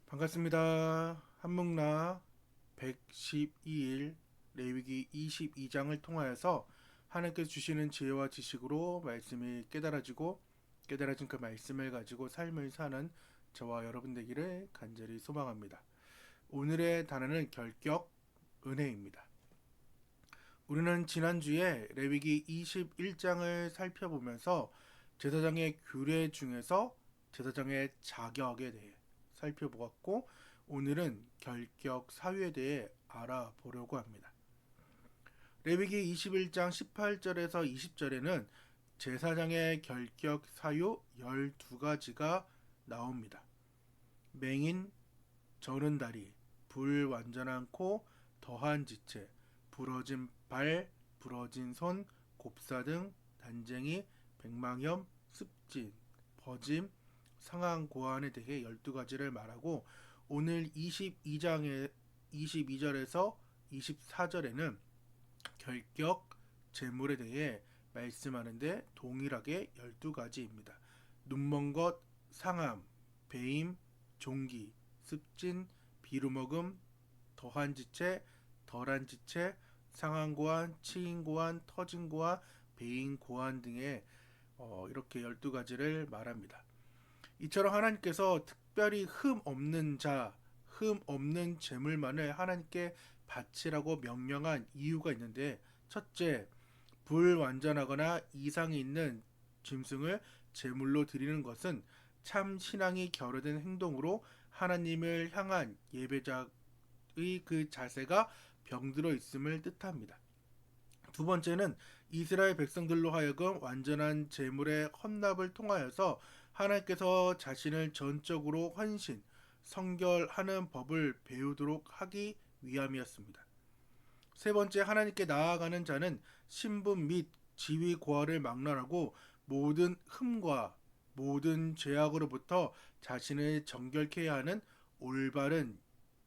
반갑습니다. 한묵나 112일 레위기 22장을 통하여서 하나님께서 주시는 지혜와 지식으로 말씀이 깨달아지고 깨달아진 그 말씀을 가지고 삶을 사는 저와 여러분 되기를 간절히 소망합니다. 오늘의 단어는 결격 은혜입니다. 우리는 지난주에 레위기 21장을 살펴보면서 제사장의 규례 중에서 제사장의 자격에 대해 살펴보았고, 오늘은 결격 사유에 대해 알아보려고 합니다. 레위기 21장 18절에서 20절에는 제사장의 결격 사유 12가지가 나옵니다. 맹인, 저는 다리, 불완전한 코, 더한 지체, 부러진 발, 부러진 손, 곱사등, 단쟁이, 백망염, 습진, 버짐, 상한 고안에 대해 12가지를 말하고, 오늘 22절에서 24절에는 결격 재물에 대해 말씀하는데 동일하게 12가지입니다. 눈먼 것, 상함, 배임, 종기, 습진, 비루먹음, 더한 지체, 덜한 지체, 상한 고안, 치인 고안, 터진 고안, 배인 고안 등의 이렇게 12가지를 말합니다. 이처럼 하나님께서 특별히 흠 없는 자, 흠 없는 제물만을 하나님께 바치라고 명령한 이유가 있는데, 첫째, 불완전하거나 이상이 있는 짐승을 제물로 드리는 것은 참 신앙이 결여된 행동으로 하나님을 향한 예배자의 그 자세가 병들어 있음을 뜻합니다. 두 번째는 이스라엘 백성들로 하여금 완전한 제물의 헌납을 통하여서 하나님께서 자신을 전적으로 헌신, 성결하는 법을 배우도록 하기 위함이었습니다. 세 번째, 하나님께 나아가는 자는 신분 및 지위 고하를 막론하고 모든 흠과 모든 죄악으로부터 자신을 정결케 해야 하는 올바른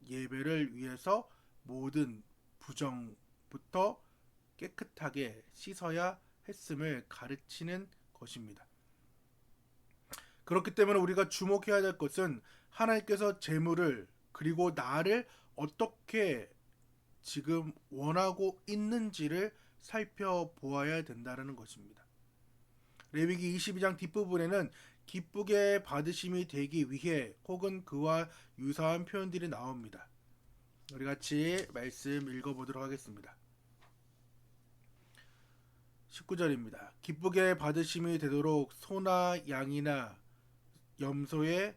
예배를 위해서 모든 부정부터 깨끗하게 씻어야 했음을 가르치는 것입니다. 그렇기 때문에 우리가 주목해야 될 것은 하나님께서 재물을 그리고 나를 어떻게 지금 원하고 있는지를 살펴보아야 된다는 것입니다. 레위기 22장 뒷부분에는 기쁘게 받으심이 되기 위해 혹은 그와 유사한 표현들이 나옵니다. 우리 같이 말씀 읽어보도록 하겠습니다. 19절입니다. 기쁘게 받으심이 되도록 소나 양이나 염소의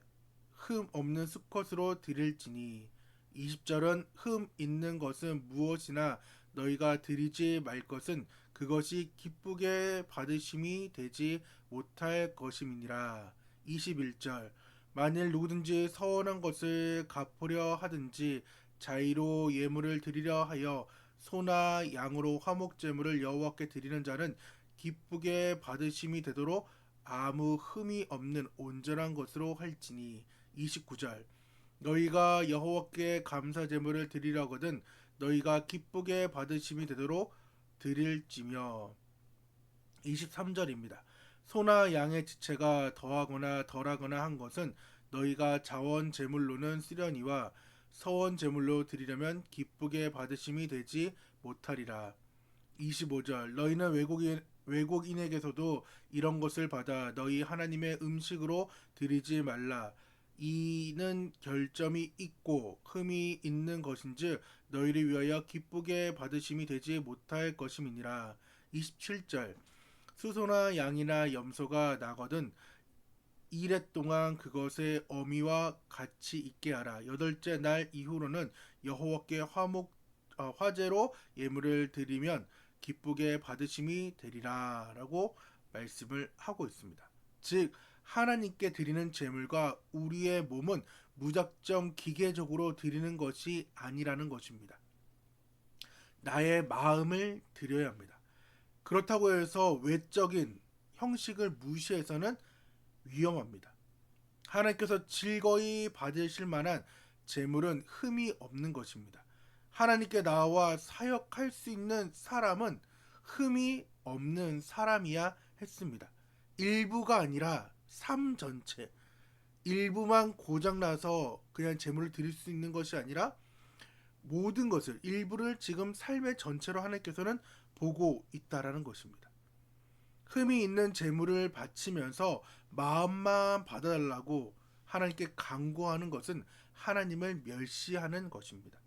흠 없는 수컷으로 드릴지니. 20절은 흠 있는 것은 무엇이나 너희가 드리지 말 것은 그것이 기쁘게 받으심이 되지 못할 것임이니라. 21절 만일 누구든지 서원한 것을 갚으려 하든지 자의로 예물을 드리려 하여 소나 양으로 화목제물을 여호와께 드리는 자는 기쁘게 받으심이 되도록 아무 흠이 없는 온전한 것으로 할지니. 29절 너희가 여호와께 감사 제물을 드리려거든 너희가 기쁘게 받으심이 되도록 드릴지며. 23절입니다. 소나 양의 지체가 더하거나 덜하거나 한 것은 너희가 자원 제물로는 쓰려니와 서원 제물로 드리려면 기쁘게 받으심이 되지 못하리라. 25절 너희는 외국인에게서도 이런 것을 받아 너희 하나님의 음식으로 드리지 말라. 이는 결점이 있고 흠이 있는 것인즉 너희를 위하여 기쁘게 받으심이 되지 못할 것임이니라. 27절 수소나 양이나 염소가 나거든 이래 동안 그것의 어미와 같이 있게 하라. 여덟째 날 이후로는 여호와께 화제로 예물을 드리면 기쁘게 받으심이 되리라 라고 말씀을 하고 있습니다. 즉 하나님께 드리는 제물과 우리의 몸은 무작정 기계적으로 드리는 것이 아니라는 것입니다. 나의 마음을 드려야 합니다. 그렇다고 해서 외적인 형식을 무시해서는 위험합니다. 하나님께서 즐거이 받으실 만한 제물은 흠이 없는 것입니다. 하나님께 나와 사역할 수 있는 사람은 흠이 없는 사람이야 했습니다. 일부가 아니라 삶 전체, 일부만 고장나서 그냥 제물을 드릴 수 있는 것이 아니라 모든 것을, 일부를 지금 삶의 전체로 하나님께서는 보고 있다라는 것입니다. 흠이 있는 제물을 바치면서 마음만 받아달라고 하나님께 간구하는 것은 하나님을 멸시하는 것입니다.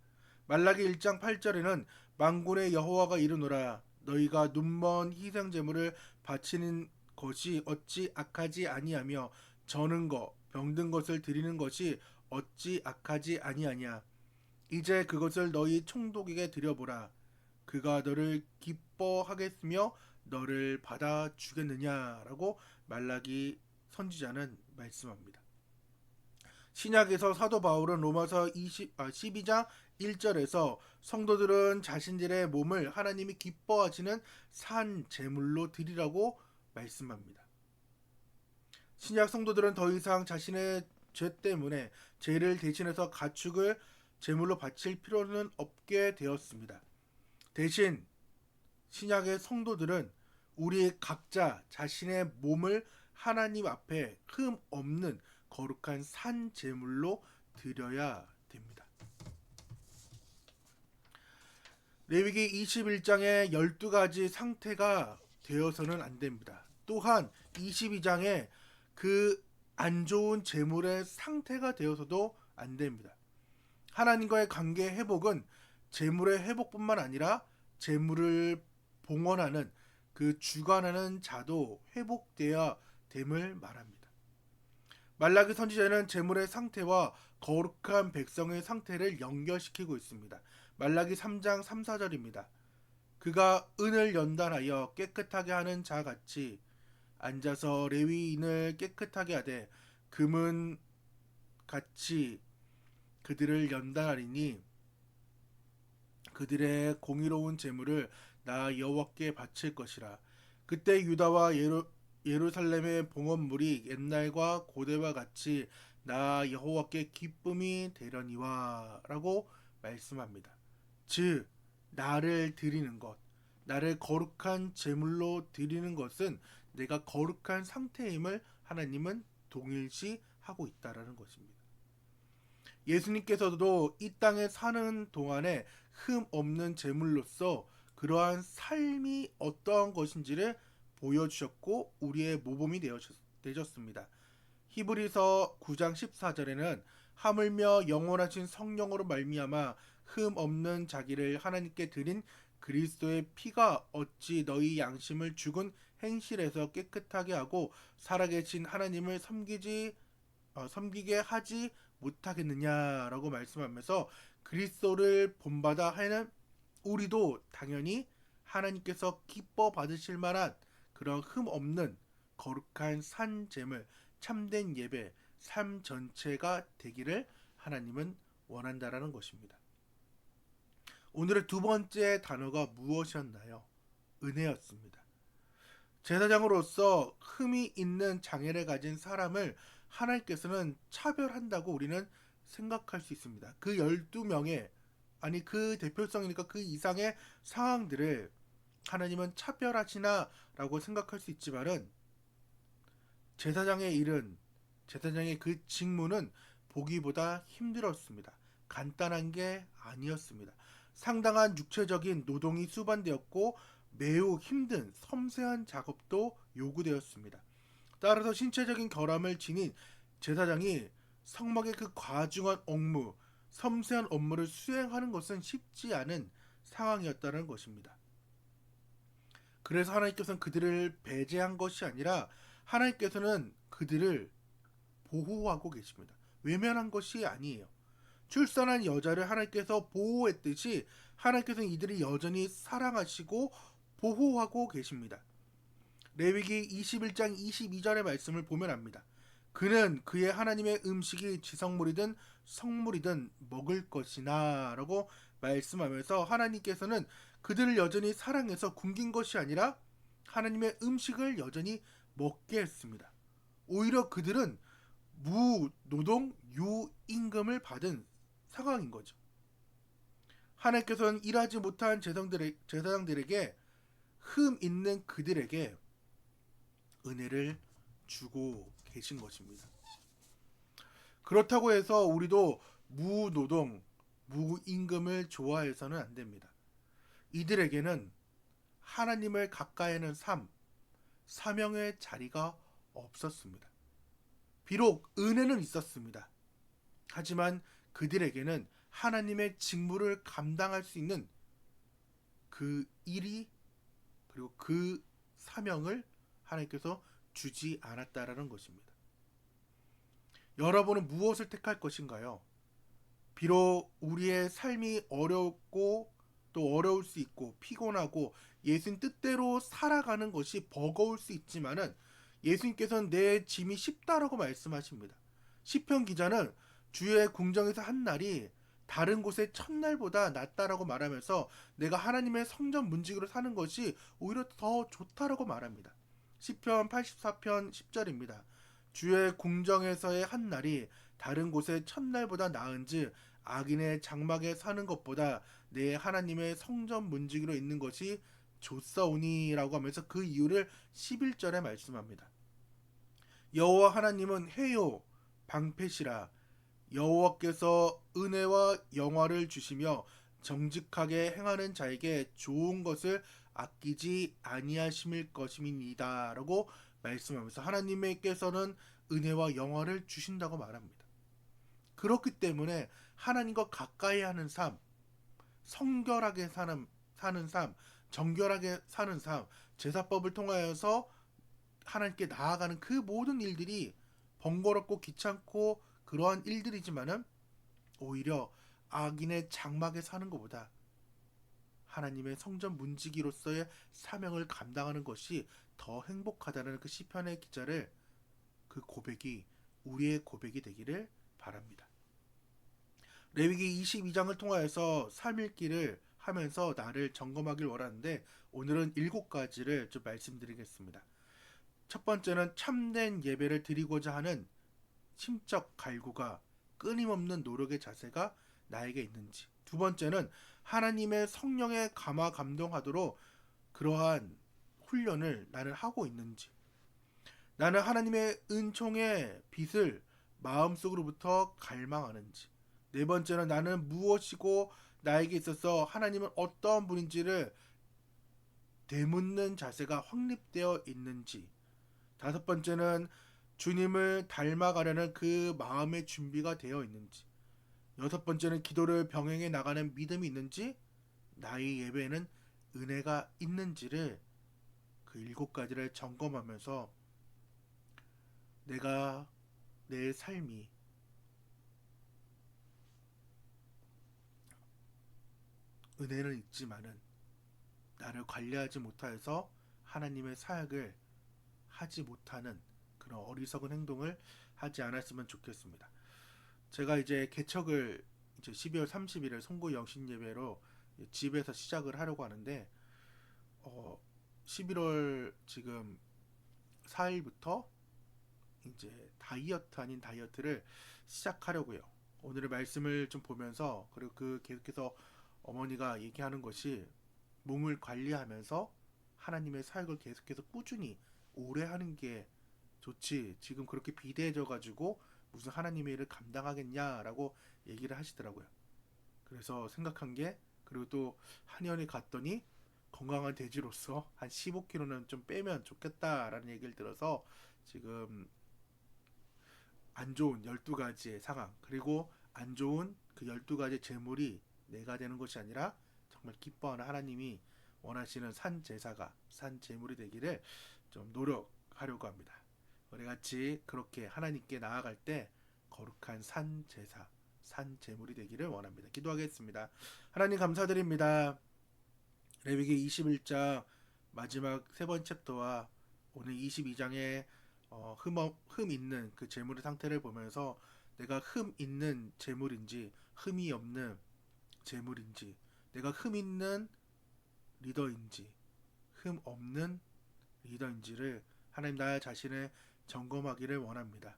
말라기 1장 8절에는 만군의 여호와가 이르노라, 너희가 눈먼 희생 제물을 바치는 것이 어찌 악하지 아니하며 저는 것 병든 것을 드리는 것이 어찌 악하지 아니하냐. 이제 그것을 너희 총독에게 드려보라. 그가 너를 기뻐하겠으며 너를 받아 주겠느냐라고 말라기 선지자는 말씀합니다. 신약에서 사도 바울은 로마서 12장 1절에서 성도들은 자신들의 몸을 하나님이 기뻐하시는 산 제물로 드리라고 말씀합니다. 신약 성도들은 더 이상 자신의 죄 때문에 죄를 대신해서 가축을 제물로 바칠 필요는 없게 되었습니다. 대신 신약의 성도들은 우리 각자 자신의 몸을 하나님 앞에 흠 없는 거룩한 산 제물로 드려야 됩니다. 레위기 21장에 12가지 상태가 되어서는 안 됩니다. 또한 22장에 그 안 좋은 제물의 상태가 되어서도 안 됩니다. 하나님과의 관계 회복은 제물의 회복뿐만 아니라 제물을 봉헌하는 그 주관하는 자도 회복되어야 됨을 말합니다. 말라기 선지자는 제물의 상태와 거룩한 백성의 상태를 연결시키고 있습니다. 말라기 3장 3, 4절입니다. 그가 은을 연단하여 깨끗하게 하는 자 같이 앉아서 레위인을 깨끗하게 하되 금은 같이 그들을 연단하리니 그들의 공의로운 제물을 나 여호와께 바칠 것이라. 그때 유다와 예루살렘의 봉헌물이 옛날과 고대와 같이 나 여호와께 기쁨이 되려니와 라고 말씀합니다. 즉 나를 드리는 것, 나를 거룩한 제물로 드리는 것은 내가 거룩한 상태임을 하나님은 동일시하고 있다라는 것입니다. 예수님께서도 이 땅에 사는 동안에 흠 없는 제물로서 그러한 삶이 어떠한 것인지를 보여주셨고 우리의 모범이 되셨습니다. 히브리서 9장 14절에는 하물며 영원하신 성령으로 말미암아 흠 없는 자기를 하나님께 드린 그리스도의 피가 어찌 너희 양심을 죽은 행실에서 깨끗하게 하고 살아계신 하나님을 섬기게 하지 못하겠느냐라고 말씀하면서 그리스도를 본받아 하는 우리도 당연히 하나님께서 기뻐 받으실 만한 그런 흠 없는 거룩한 산 제물, 참된 예배, 삶 전체가 되기를 하나님은 원한다라는 것입니다. 오늘의 두 번째 단어가 무엇이었나요? 은혜였습니다. 제사장으로서 흠이 있는 장애를 가진 사람을 하나님께서는 차별한다고 우리는 생각할 수 있습니다. 그 12명의 아니 그 대표성이니까 그 이상의 상황들을 하나님은 차별하시나 라고 생각할 수 있지만은 제사장의 그 직무는 보기보다 힘들었습니다. 간단한 게 아니었습니다. 상당한 육체적인 노동이 수반되었고 매우 힘든 섬세한 작업도 요구되었습니다. 따라서 신체적인 결함을 지닌 제사장이 성막의 그 과중한 업무, 섬세한 업무를 수행하는 것은 쉽지 않은 상황이었다는 것입니다. 그래서 하나님께서는 그들을 배제한 것이 아니라 하나님께서는 그들을 보호하고 계십니다. 외면한 것이 아니에요. 출산한 여자를 하나님께서 보호했듯이 하나님께서는 이들이 여전히 사랑하시고 보호하고 계십니다. 레위기 21장 22절의 말씀을 보면 압니다. 그는 그의 하나님의 음식이 지성물이든 성물이든 먹을 것이나 라고 말씀하면서 하나님께서는 그들을 여전히 사랑해서 굶긴 것이 아니라 하나님의 음식을 여전히 먹게 했습니다. 오히려 그들은 무노동 유임금을 받은 상황인 거죠. 하나님께서는 일하지 못한 제사장들에게 흠 있는 그들에게 은혜를 주고 계신 것입니다. 그렇다고 해서 우리도 무노동, 무임금을 좋아해서는 안 됩니다. 이들에게는 하나님을 가까이 하는 삶, 사명의 자리가 없었습니다. 비록 은혜는 있었습니다. 하지만 그들에게는 하나님의 직무를 감당할 수 있는 그 일이, 그리고 그 사명을 하나님께서 주지 않았다라는 것입니다. 여러분은 무엇을 택할 것인가요? 비록 우리의 삶이 어렵고 또 어려울 수 있고 피곤하고 예수님 뜻대로 살아가는 것이 버거울 수 있지만은 예수님께서는 내 짐이 쉽다라고 말씀하십니다. 시편 기자는 주의 궁정에서 한 날이 다른 곳의 첫날보다 낫다라고 말하면서 내가 하나님의 성전 문지기로 사는 것이 오히려 더 좋다라고 말합니다. 시편 84편 10절입니다. 주의 궁정에서의 한 날이 다른 곳의 첫날보다 나은즉 악인의 장막에 사는 것보다 내 하나님의 성전 문지기로 있는 것이 좋사오니라고 하면서 그 이유를 11절에 말씀합니다. 여호와 하나님은 해요 방패시라. 여호와께서 은혜와 영화를 주시며 정직하게 행하는 자에게 좋은 것을 아끼지 아니하심일 것임이니이다 라고 말씀하면서 하나님께서는 은혜와 영화를 주신다고 말합니다. 그렇기 때문에 하나님과 가까이 하는 삶, 성결하게 사는 삶, 정결하게 사는 삶, 제사법을 통하여서 하나님께 나아가는 그 모든 일들이 번거롭고 귀찮고 그러한 일들이지만은 오히려 악인의 장막에 사는 것보다 하나님의 성전 문지기로서의 사명을 감당하는 것이 더 행복하다는 그 시편의 기자를, 그 고백이 우리의 고백이 되기를 바랍니다. 레위기 22장을 통하여서 3일기를 하면서 나를 점검하길 원하는데 오늘은 7가지를 좀 말씀드리겠습니다. 첫 번째는 참된 예배를 드리고자 하는 심적 갈구가, 끊임없는 노력의 자세가 나에게 있는지. 두 번째는 하나님의 성령에 감화 감동하도록 그러한 훈련을 나는 하고 있는지. 나는 하나님의 은총의 빛을 마음속으로부터 갈망하는지. 네 번째는 나는 무엇이고 나에게 있어서 하나님은 어떠한 분인지를 되묻는 자세가 확립되어 있는지. 다섯 번째는 주님을 닮아가려는 그 마음의 준비가 되어 있는지. 여섯 번째는 기도를 병행해 나가는 믿음이 있는지, 나의 예배에는 은혜가 있는지를, 그 7가지를 점검하면서 내가 내 삶이 은혜는 있지만은 나를 관리하지 못하여서 하나님의 사역을 하지 못하는 그런 어리석은 행동을 하지 않았으면 좋겠습니다. 제가 이제 개척을 이제 12월 30일에 송구 영신 예배로 집에서 시작을 하려고 하는데 11월 지금 4일부터 이제 다이어트 아닌 다이어트를 시작하려고요. 오늘의 말씀을 좀 보면서, 그리고 그 계속해서 어머니가 얘기하는 것이 몸을 관리하면서 하나님의 사역을 계속해서 꾸준히 오래 하는 게 좋지, 지금 그렇게 비대해져 가지고 무슨 하나님의 일을 감당하겠냐라고 얘기를 하시더라고요. 그래서 생각한 게, 그리고 또 한의원에 갔더니 건강한 돼지로서 한 15kg는 좀 빼면 좋겠다라는 얘기를 들어서 지금 안 좋은 12가지의 상황, 그리고 안 좋은 그 12가지 재물이 내가 되는 것이 아니라 정말 기뻐하는 하나님이 원하시는 산 제사가, 산 재물이 되기를 좀 노력하려고 합니다. 우리 같이 그렇게 하나님께 나아갈 때 거룩한 산 제사, 산 제물이 되기를 원합니다. 기도하겠습니다. 하나님 감사드립니다. 레위기 21장 마지막 세 번째 챕터와 오늘 22장의 흠 있는 그 재물의 상태를 보면서 내가 흠 있는 재물인지 흠이 없는 재물인지, 내가 흠 있는 리더인지 흠 없는 리더인지를 하나님 나 자신을 점검하기를 원합니다.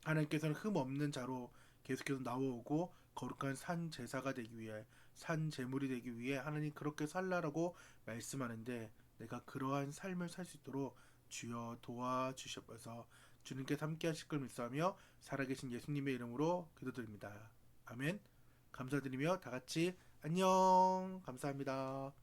하나님께서는 흠 없는 자로 계속해서 나오고 거룩한 산 제사가 되기 위해, 산 제물이 되기 위해 하나님 그렇게 살라라고 말씀하는데 내가 그러한 삶을 살 수 있도록 주여 도와주시옵소서. 주님께서 함께 하실 걸 믿사하며 살아계신 예수님의 이름으로 기도드립니다. 아멘. 감사드리며 다 같이 안녕. 감사합니다.